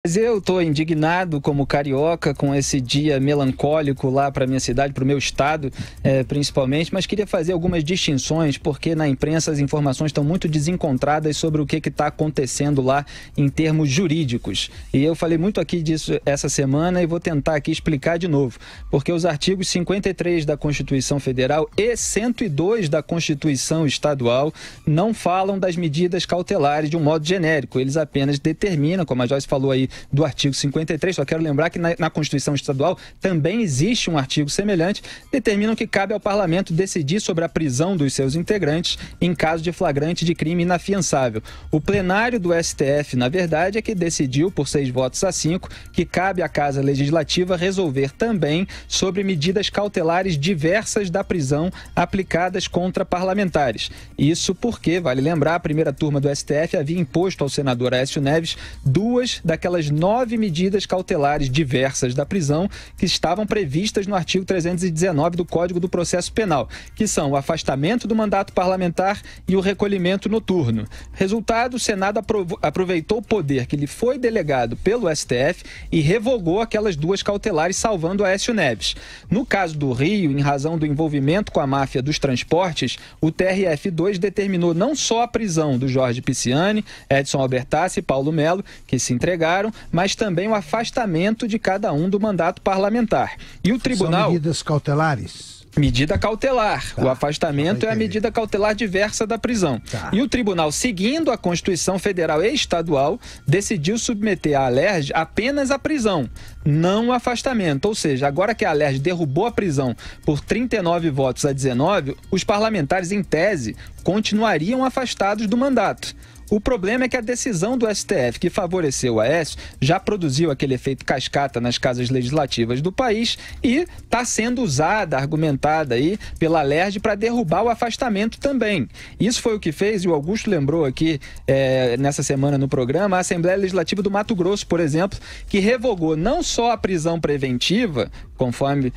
Mas eu estou indignado como carioca com esse dia melancólico lá para minha cidade, para o meu estado, principalmente, mas queria fazer algumas distinções, porque na imprensa as informações estão muito desencontradas sobre o que está acontecendo lá em termos jurídicos. E eu falei muito aqui disso essa semana e vou tentar aqui explicar de novo, porque os artigos 53 da Constituição Federal e 102 da Constituição Estadual não falam das medidas cautelares de um modo genérico, eles apenas determinam, como a Joyce falou aí, do artigo 53, só quero lembrar que na Constituição Estadual também existe um artigo semelhante, determinam que cabe ao Parlamento decidir sobre a prisão dos seus integrantes em caso de flagrante de crime inafiançável. O plenário do STF, na verdade, é que decidiu, por 6 votos a 5, que cabe à Casa Legislativa resolver também sobre medidas cautelares diversas da prisão aplicadas contra parlamentares. Isso porque, vale lembrar, a primeira turma do STF havia imposto ao senador Aécio Neves 2 daquelas 9 medidas cautelares diversas da prisão que estavam previstas no artigo 319 do Código do Processo Penal, que são o afastamento do mandato parlamentar e o recolhimento noturno. Resultado, o Senado aproveitou o poder que lhe foi delegado pelo STF e revogou aquelas 2 cautelares, salvando Aécio Neves. No caso do Rio, em razão do envolvimento com a máfia dos transportes, o TRF2 determinou não só a prisão do Jorge Pisciani, Edson Albertassi e Paulo Melo, que se entregaram, mas também o afastamento de cada um do mandato parlamentar. E o tribunal... São medidas cautelares? Medida cautelar. Tá, o afastamento é a medida cautelar diversa da prisão. Tá. E o tribunal, seguindo a Constituição Federal e Estadual, decidiu submeter a Alerj apenas à prisão, não o afastamento. Ou seja, agora que a Alerj derrubou a prisão por 39 votos a 19, os parlamentares, em tese, continuariam afastados do mandato. O problema é que a decisão do STF, que favoreceu o Aécio, já produziu aquele efeito cascata nas casas legislativas do país e está sendo usada, argumentada aí pela Alerj para derrubar o afastamento também. Isso foi o que fez, e o Augusto lembrou aqui nessa semana no programa, a Assembleia Legislativa do Mato Grosso, por exemplo, que revogou não só a prisão preventiva, conforme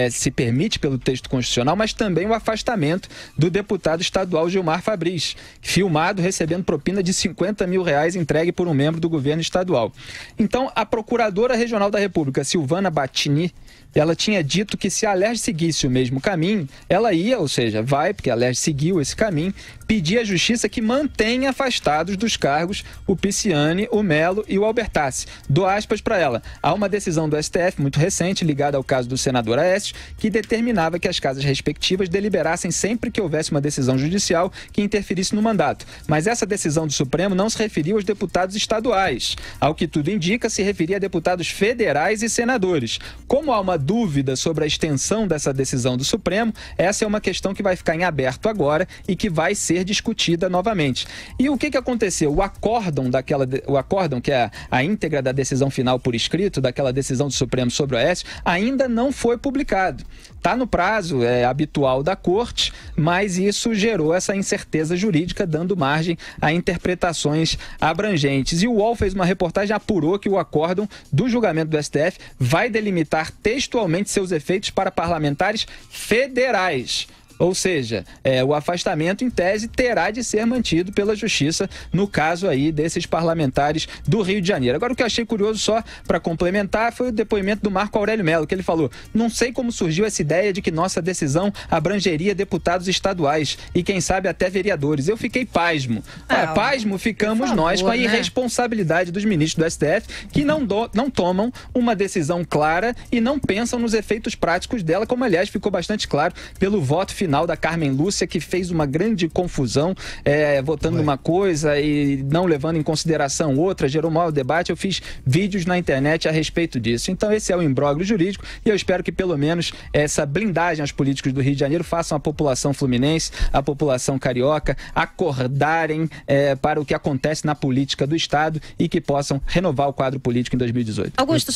se permite pelo texto constitucional, mas também o afastamento do deputado estadual Gilmar Fabris, filmado recebendo propina de R$50 mil entregue por um membro do governo estadual. Então, a Procuradora Regional da República, Silvana Battini, ela tinha dito que se a Alerj seguisse o mesmo caminho, ela ia, ou seja, vai, porque a Alerj seguiu esse caminho, pedir à Justiça que mantenha afastados dos cargos o Pisciani, o Melo e o Albertassi. Dou aspas para ela. Há uma decisão do STF muito recente, ligada ao caso do senador Aécio, que determinava que as casas respectivas deliberassem sempre que houvesse uma decisão judicial que interferisse no mandato. Mas essa decisão do Supremo não se referia aos deputados estaduais. Ao que tudo indica, se referia a deputados federais e senadores. Como há uma dúvida sobre a extensão dessa decisão do Supremo, essa é uma questão que vai ficar em aberto agora e que vai ser discutida novamente. E o que aconteceu? O acórdão, que é a íntegra da decisão final por escrito, daquela decisão do Supremo sobre o Aécio, ainda não foi publicado. Está no prazo habitual da Corte, mas isso gerou essa incerteza jurídica, dando margem a interpretações abrangentes. E o UOL fez uma reportagem, apurou que o acórdão do julgamento do STF vai delimitar textualmente seus efeitos para parlamentares federais. Ou seja, o afastamento, em tese, terá de ser mantido pela Justiça no caso aí desses parlamentares do Rio de Janeiro. Agora, o que eu achei curioso, só para complementar, foi o depoimento do Marco Aurélio Mello, que ele falou: não sei como surgiu essa ideia de que nossa decisão abrangeria deputados estaduais e, quem sabe, até vereadores. Eu fiquei pasmo. Pasmo ficamos nós com a irresponsabilidade dos ministros do STF, que não tomam uma decisão clara e não pensam nos efeitos práticos dela, como, aliás, ficou bastante claro pelo voto final da Carmen Lúcia, que fez uma grande confusão, votando uma coisa e não levando em consideração outra, gerou maior debate. Eu fiz vídeos na internet a respeito disso. Então, esse é o imbróglio jurídico e eu espero que, pelo menos, essa blindagem aos políticos do Rio de Janeiro façam a população fluminense, a população carioca, acordarem para o que acontece na política do Estado e que possam renovar o quadro político em 2018. Augusto,